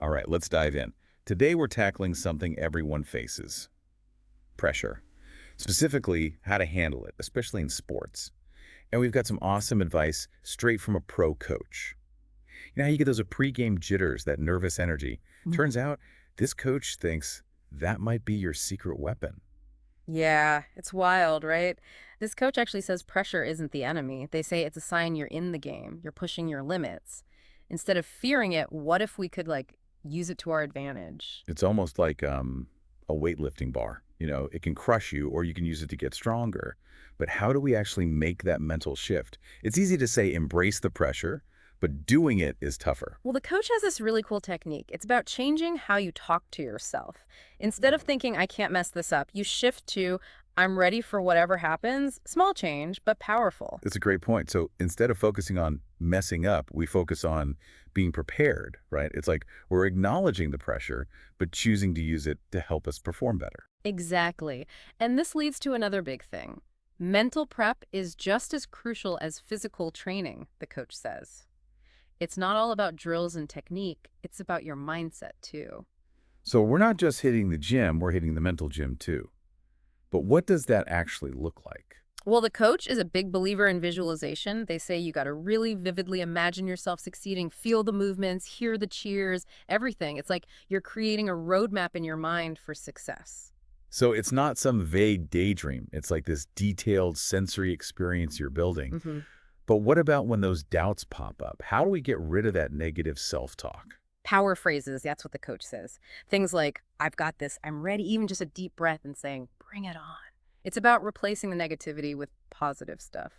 All right, let's dive in. Today we're tackling something everyone faces, pressure. Specifically, how to handle it, especially in sports. And we've got some awesome advice straight from a pro coach. You know how you get those pregame jitters, that nervous energy? Mm. Turns out this coach thinks that might be your secret weapon. Yeah, it's wild, right? This coach actually says pressure isn't the enemy. They say it's a sign you're in the game, you're pushing your limits. Instead of fearing it, what if we could use it to our advantage? It's almost like a weightlifting bar. You know, it can crush you or you can use it to get stronger. But how do we actually make that mental shift? It's easy to say embrace the pressure, but doing it is tougher. Well, the coach has this really cool technique. It's about changing how you talk to yourself. Instead of thinking, I can't mess this up, you shift to, I'm ready for whatever happens. Small change, but powerful. It's a great point. So instead of focusing on messing up, we focus on being prepared, right? It's like we're acknowledging the pressure, but choosing to use it to help us perform better. Exactly. And this leads to another big thing. Mental prep is just as crucial as physical training, the coach says. It's not all about drills and technique, it's about your mindset too. So we're not just hitting the gym, we're hitting the mental gym too. But what does that actually look like? Well, the coach is a big believer in visualization. They say you got to really vividly imagine yourself succeeding, feel the movements, hear the cheers, everything. It's like you're creating a roadmap in your mind for success. So it's not some vague daydream. It's like this detailed sensory experience you're building. hmm But what about when those doubts pop up? How do we get rid of that negative self-talk? Power phrases, that's what the coach says. Things like, I've got this, I'm ready, even just a deep breath and saying, bring it on. It's about replacing the negativity with positive stuff,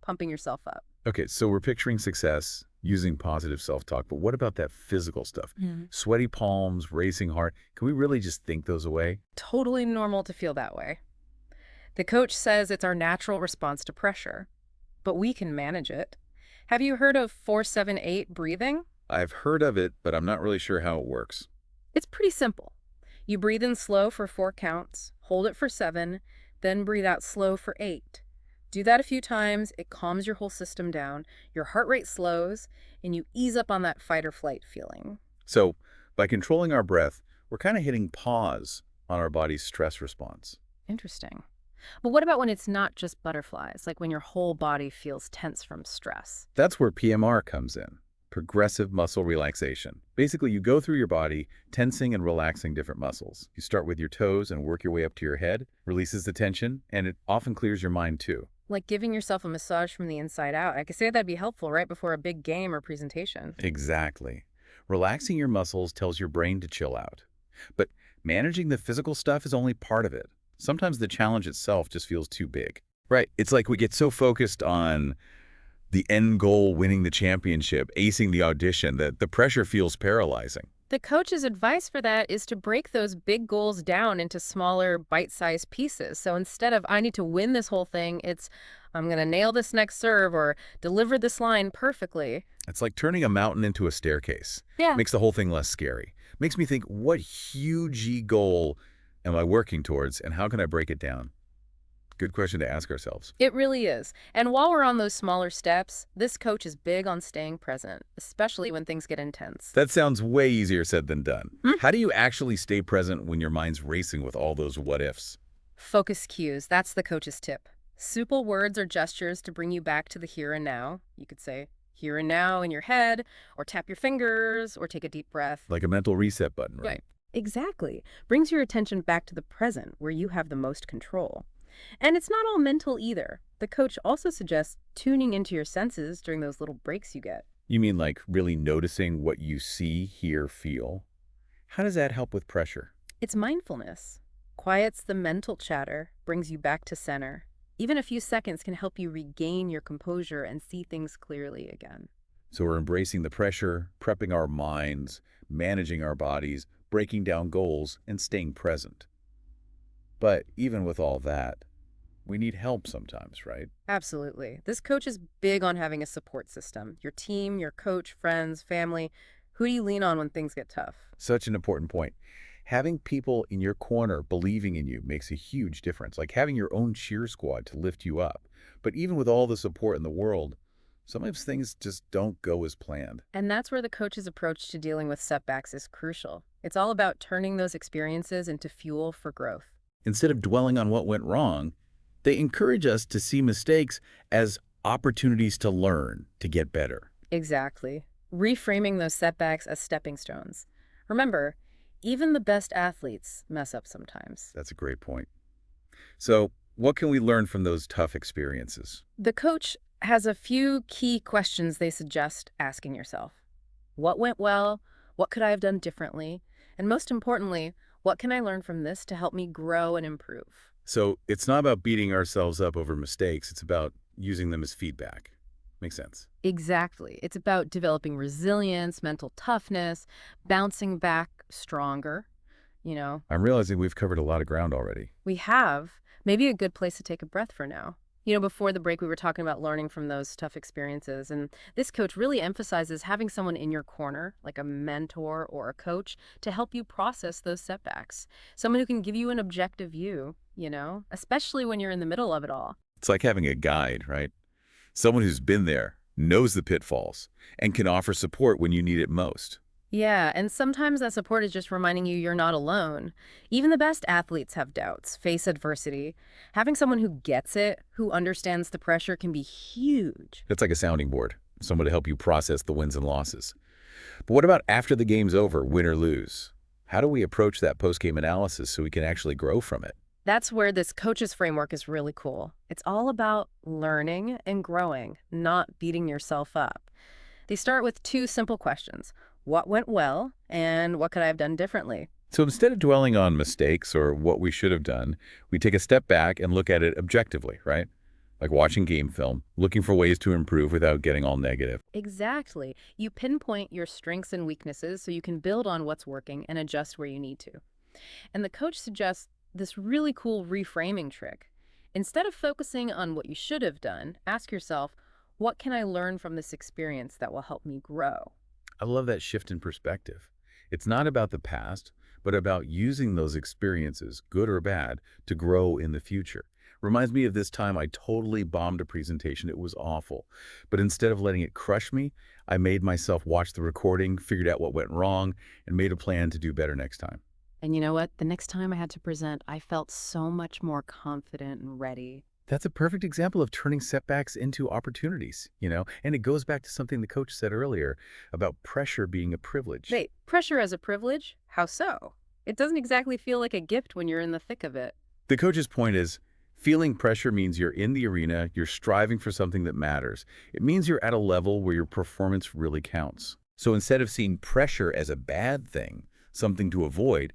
pumping yourself up. Okay, so we're picturing success using positive self-talk, but what about that physical stuff? Mhm. Sweaty palms, racing heart. Can we really just think those away? Totally normal to feel that way. The coach says it's our natural response to pressure, but we can manage it. Have you heard of 478 breathing? I've heard of it, but I'm not really sure how it works. It's pretty simple. You breathe in slow for 4 counts, hold it for 7, then breathe out slow for 8. Do that a few times, it calms your whole system down, your heart rate slows, and you ease up on that fight or flight feeling. So by controlling our breath, we're kind of hitting pause on our body's stress response. Interesting. But what about when it's not just butterflies, like when your whole body feels tense from stress? That's where PMR comes in, progressive muscle relaxation. Basically, you go through your body, tensing and relaxing different muscles. You start with your toes and work your way up to your head, releases the tension, and it often clears your mind too. Like giving yourself a massage from the inside out. I could say that'd be helpful right before a big game or presentation. Exactly. Relaxing your muscles tells your brain to chill out. But managing the physical stuff is only part of it. Sometimes the challenge itself just feels too big. Right. It's like we get so focused on the end goal, winning the championship, acing the audition, that the pressure feels paralyzing. The coach's advice for that is to break those big goals down into smaller, bite-sized pieces. So instead of, I need to win this whole thing, it's, I'm going to nail this next serve or deliver this line perfectly. It's like turning a mountain into a staircase. Yeah. Makes the whole thing less scary. Makes me think, what huge goal am I working towards, and how can I break it down? Good question to ask ourselves. It really is. And while we're on those smaller steps, this coach is big on staying present, especially when things get intense. That sounds way easier said than done. Hmm? How do you actually stay present when your mind's racing with all those what ifs? Focus cues, that's the coach's tip. Simple words or gestures to bring you back to the here and now. You could say, here and now in your head, or tap your fingers, or take a deep breath. Like a mental reset button, right? Exactly. Brings your attention back to the present where you have the most control. And it's not all mental either. The coach also suggests tuning into your senses during those little breaks you get. You mean like really noticing what you see, hear, feel? How does that help with pressure? It's mindfulness. Quiets the mental chatter, brings you back to center. Even a few seconds can help you regain your composure and see things clearly again. So we're embracing the pressure, prepping our minds, managing our bodies, breaking down goals, and staying present. But even with all that, we need help sometimes, right? Absolutely. This coach is big on having a support system. Your team, your coach, friends, family. Who do you lean on when things get tough? Such an important point. Having people in your corner believing in you makes a huge difference, like having your own cheer squad to lift you up. But even with all the support in the world, Sometimes things just don't go as planned. And that's where the coach's approach to dealing with setbacks is crucial. It's all about turning those experiences into fuel for growth. Instead of dwelling on what went wrong, they encourage us to see mistakes as opportunities to learn, to get better. Exactly. Reframing those setbacks as stepping stones. Remember, even the best athletes mess up sometimes. That's a great point. So, what can we learn from those tough experiences? The coach has a few key questions they suggest asking yourself. What went well? What could I have done differently? And most importantly, what can I learn from this to help me grow and improve? So, it's not about beating ourselves up over mistakes, it's about using them as feedback. Makes sense. Exactly. It's about developing resilience, mental toughness, bouncing back stronger. You know, I'm realizing we've covered a lot of ground already. we have maybe a good place to take a breath for now. Before the break, we were talking about learning from those tough experiences. And this coach really emphasizes having someone in your corner, like a mentor or a coach, to help you process those setbacks. Someone who can give you an objective view, especially when you're in the middle of it all. It's like having a guide, right? Someone who's been there, knows the pitfalls, and can offer support when you need it most. Yeah, and sometimes that support is just reminding you you're not alone. Even the best athletes have doubts, face adversity. Having someone who gets it, who understands the pressure, can be huge. It's like a sounding board, someone to help you process the wins and losses. But what about after the game's over, win or lose? How do we approach that post-game analysis so we can actually grow from it? That's where this coach's framework is really cool. It's all about learning and growing, not beating yourself up. They start with two simple questions. What went well, and what could I have done differently? So instead of dwelling on mistakes or what we should have done, we take a step back and look at it objectively, right? Like watching game film, looking for ways to improve without getting all negative. Exactly. You pinpoint your strengths and weaknesses so you can build on what's working and adjust where you need to. And the coach suggests this really cool reframing trick. Instead of focusing on what you should have done, ask yourself, what can I learn from this experience that will help me grow? I love that shift in perspective. It's not about the past, but about using those experiences, good or bad, to grow in the future. Reminds me of this time I totally bombed a presentation. It was awful. But instead of letting it crush me, I made myself watch the recording, figured out what went wrong, and made a plan to do better next time. And you know what? The next time I had to present, I felt so much more confident and ready. That's a perfect example of turning setbacks into opportunities. And it goes back to something the coach said earlier about pressure being a privilege. Wait, pressure as a privilege? How so? It doesn't exactly feel like a gift when you're in the thick of it. The coach's point is, feeling pressure means you're in the arena, you're striving for something that matters. It means you're at a level where your performance really counts. So instead of seeing pressure as a bad thing, something to avoid,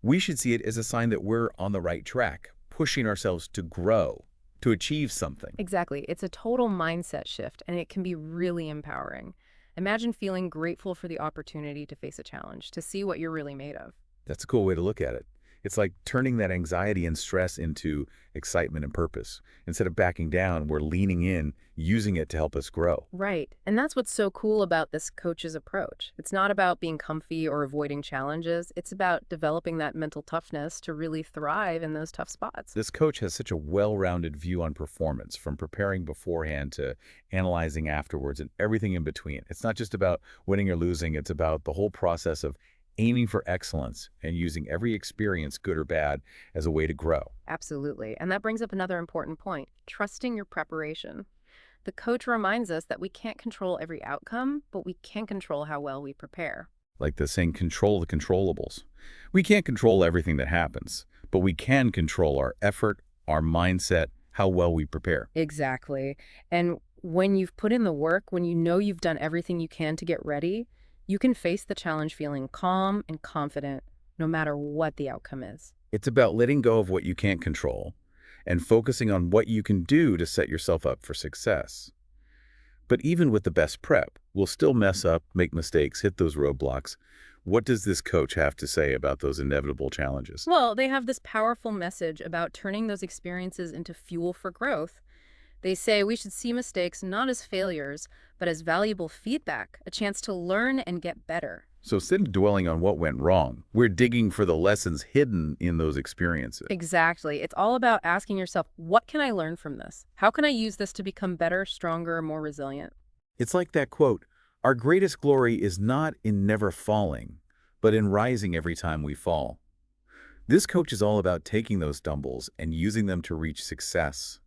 we should see it as a sign that we're on the right track, pushing ourselves to grow, to achieve something. Exactly. It's a total mindset shift, and it can be really empowering. Imagine feeling grateful for the opportunity to face a challenge, to see what you're really made of. That's a cool way to look at it. It's like turning that anxiety and stress into excitement and purpose. Instead of backing down, we're leaning in, using it to help us grow. Right. And that's what's so cool about this coach's approach. It's not about being comfy or avoiding challenges. It's about developing that mental toughness to really thrive in those tough spots. This coach has such a well-rounded view on performance, from preparing beforehand to analyzing afterwards and everything in between. It's not just about winning or losing. It's about the whole process of aiming for excellence and using every experience, good or bad, as a way to grow. Absolutely. And that brings up another important point, trusting your preparation. The coach reminds us that we can't control every outcome, but we can control how well we prepare. Like the saying, control the controllables. We can't control everything that happens, but we can control our effort, our mindset, how well we prepare. Exactly. And when you've put in the work, when you know you've done everything you can to get ready, you can face the challenge feeling calm and confident, no matter what the outcome is. It's about letting go of what you can't control and focusing on what you can do to set yourself up for success. But even with the best prep, we'll still mess up, make mistakes, hit those roadblocks. What does this coach have to say about those inevitable challenges? Well, they have this powerful message about turning those experiences into fuel for growth. They say we should see mistakes not as failures, but as valuable feedback, a chance to learn and get better. So instead of dwelling on what went wrong, we're digging for the lessons hidden in those experiences. Exactly. It's all about asking yourself, what can I learn from this? How can I use this to become better, stronger, more resilient? It's like that quote, our greatest glory is not in never falling, but in rising every time we fall. This coach is all about taking those stumbles and using them to reach success.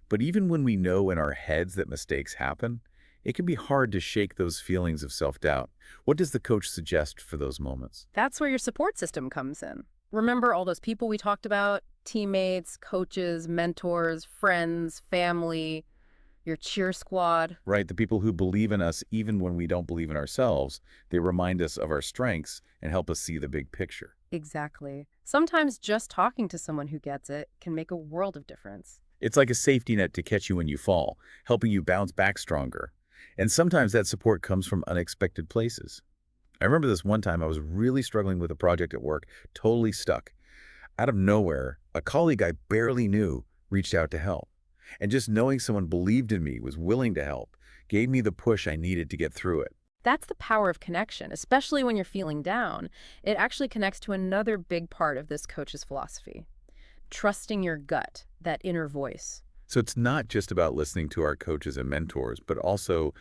But even when we know in our heads that mistakes happen, it can be hard to shake those feelings of self-doubt. What does the coach suggest for those moments? That's where your support system comes in. Remember all those people we talked about? Teammates, coaches, mentors, friends, family, your cheer squad. Right, the people who believe in us even when we don't believe in ourselves, they remind us of our strengths and help us see the big picture. Exactly. Sometimes just talking to someone who gets it can make a world of difference. It's like a safety net to catch you when you fall, helping you bounce back stronger. And sometimes that support comes from unexpected places. I remember this one time I was really struggling with a project at work, totally stuck. Out of nowhere, a colleague I barely knew reached out to help. And just knowing someone believed in me, was willing to help, gave me the push I needed to get through it. That's the power of connection, especially when you're feeling down. It actually connects to another big part of this coach's philosophy: trusting your gut, that inner voice. So it's not just about listening to our coaches and mentors, but also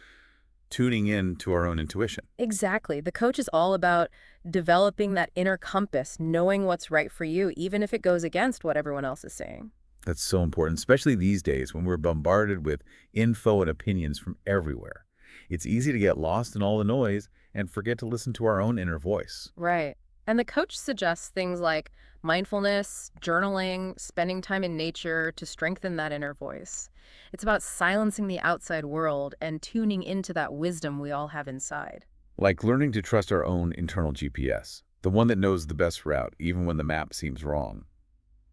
tuning in to our own intuition. Exactly. The coach is all about developing that inner compass, knowing what's right for you, even if it goes against what everyone else is saying. That's so important, especially these days when we're bombarded with info and opinions from everywhere. It's easy to get lost in all the noise and forget to listen to our own inner voice. Right. And the coach suggests things like mindfulness, journaling, spending time in nature to strengthen that inner voice. It's about silencing the outside world and tuning into that wisdom we all have inside. Like learning to trust our own internal GPS, the one that knows the best route, even when the map seems wrong.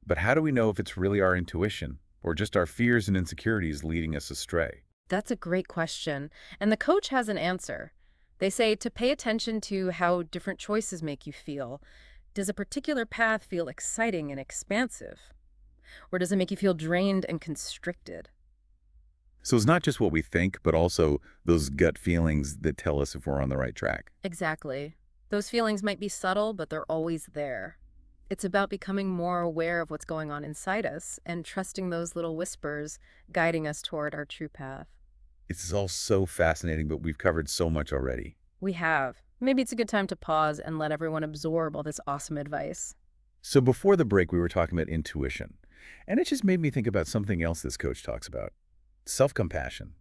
But how do we know if it's really our intuition or just our fears and insecurities leading us astray? That's a great question. And the coach has an answer. They say to pay attention to how different choices make you feel. Does a particular path feel exciting and expansive? Or does it make you feel drained and constricted? So it's not just what we think, but also those gut feelings that tell us if we're on the right track. Exactly. Those feelings might be subtle, but they're always there. It's about becoming more aware of what's going on inside us and trusting those little whispers guiding us toward our true path. It's all so fascinating, but we've covered so much already. We have. Maybe it's a good time to pause and let everyone absorb all this awesome advice. So before the break, we were talking about intuition, and it just made me think about something else this coach talks about: self-compassion,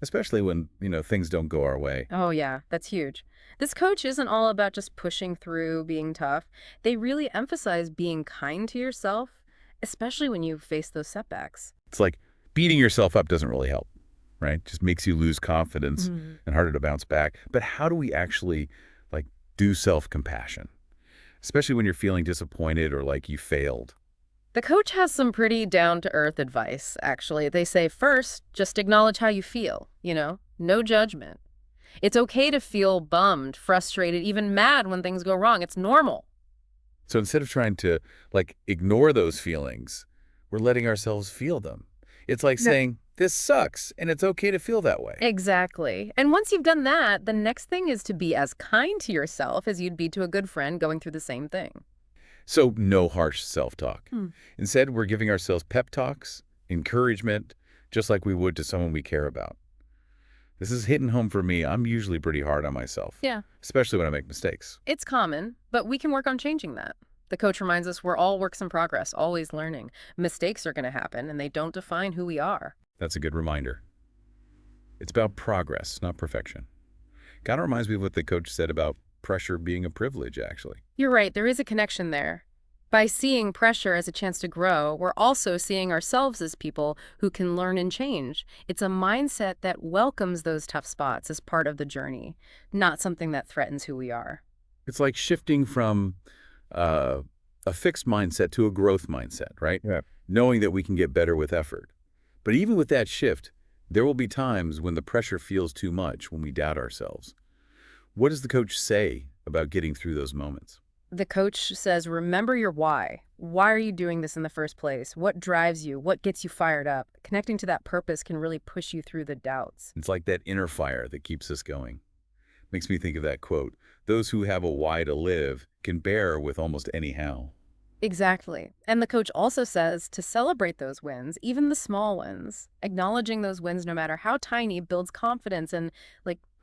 especially when, things don't go our way. Oh, yeah, that's huge. This coach isn't all about just pushing through, being tough. They really emphasize being kind to yourself, especially when you face those setbacks. It's like beating yourself up doesn't really help, right? Just makes you lose confidence Mhm. and harder to bounce back. But how do we actually like do self-compassion, especially when you're feeling disappointed or like you failed? The coach has some pretty down-to-earth advice, actually. They say, first, just acknowledge how you feel, no judgment. It's okay to feel bummed, frustrated, even mad when things go wrong. It's normal. So instead of trying to like ignore those feelings, we're letting ourselves feel them. It's like No. saying, this sucks, and it's okay to feel that way. Exactly. And once you've done that, the next thing is to be as kind to yourself as you'd be to a good friend going through the same thing. So no harsh self-talk. Hmm. Instead, we're giving ourselves pep talks, encouragement, just like we would to someone we care about. This is hitting home for me. I'm usually pretty hard on myself, Yeah. especially when I make mistakes. It's common, but we can work on changing that. The coach reminds us we're all works in progress, always learning. Mistakes are going to happen, and they don't define who we are. That's a good reminder. It's about progress, not perfection. Kind of reminds me of what the coach said about pressure being a privilege, actually. You're right, there is a connection there. By seeing pressure as a chance to grow, we're also seeing ourselves as people who can learn and change. It's a mindset that welcomes those tough spots as part of the journey, not something that threatens who we are. It's like shifting from uh, a fixed mindset to a growth mindset, right? Yeah. Knowing that we can get better with effort. But even with that shift, there will be times when the pressure feels too much, when we doubt ourselves. What does the coach say about getting through those moments? The coach says, remember your why. Why are you doing this in the first place? What drives you? What gets you fired up? Connecting to that purpose can really push you through the doubts. It's like that inner fire that keeps us going. Makes me think of that quote, those who have a why to live can bear with almost any how. Exactly. And the coach also says to celebrate those wins, even the small wins. Acknowledging those wins, no matter how tiny, builds confidence and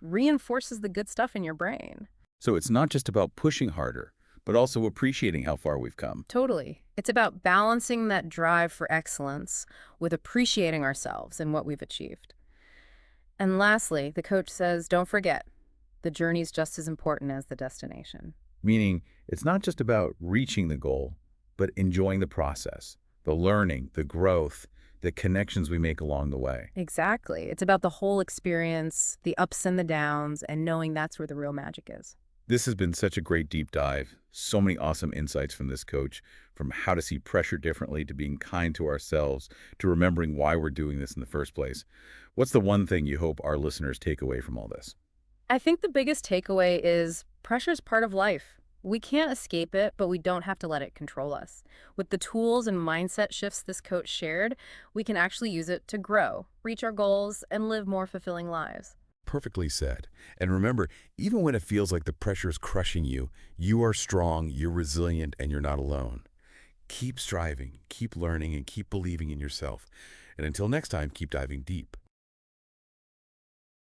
reinforces the good stuff in your brain. So it's not just about pushing harder, but also appreciating how far we've come. Totally. It's about balancing that drive for excellence with appreciating ourselves and what we've achieved. And lastly, the coach says, don't forget, the journey's just as important as the destination. Meaning, it's not just about reaching the goal, but enjoying the process, the learning, the growth, the connections we make along the way. Exactly. It's about the whole experience, the ups and the downs, and knowing that's where the real magic is. This has been such a great deep dive. So many awesome insights from this coach, from how to see pressure differently to being kind to ourselves to remembering why we're doing this in the first place. What's the one thing you hope our listeners take away from all this? I think the biggest takeaway is pressure's part of life. We can't escape it, but we don't have to let it control us. With the tools and mindset shifts this coach shared, we can actually use it to grow, reach our goals, and live more fulfilling lives. Perfectly said. And remember, even when it feels like the pressure is crushing you, you are strong, you're resilient, and you're not alone. Keep striving, keep learning, and keep believing in yourself. And until next time, keep diving deep.